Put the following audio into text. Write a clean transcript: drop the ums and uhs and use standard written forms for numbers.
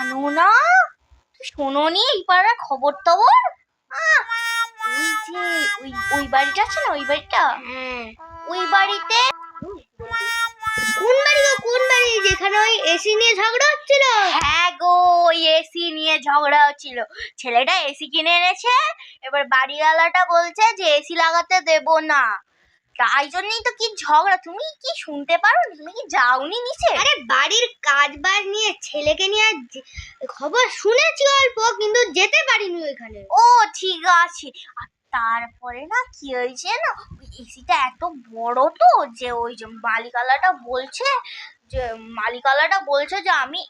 জানো না? তুই শোনোনি এই পাড়ার খবর টবর? ওই যে ওই বাড়িটা আছে না, ওই বাড়িটা, ওই বাড়িতে কোন বাড়ি গো, কোন বাড়ি যেখানে ওই এসি নিয়ে ঝগড়া হচ্ছিল? হ্যাঁ গো, ওই এসি নিয়ে ঝগড়া হচ্ছিল। ছেলেটা এসি কিনে এনেছে, এবার বাড়িওয়ালাটা বলছে যে এসি লাগাতে দেব না। তাই জন্যই তো কি ঝগড়া। তুমি কি শুনতে পারো? তুমি কি যাওনি নিচে? আরে বাড়ির কাজ বাজ নিয়ে ছেলেকে নিয়ে খবর শুনেছি অল্প, কিন্তু যেতে পারিনি ওইখানে। ও ঠিক আছে। আর তারপরে না কি হয়েছে না, ওই এসিটা এত বড় তো যে ওই যে মালিকালাটা বলছে যে আমি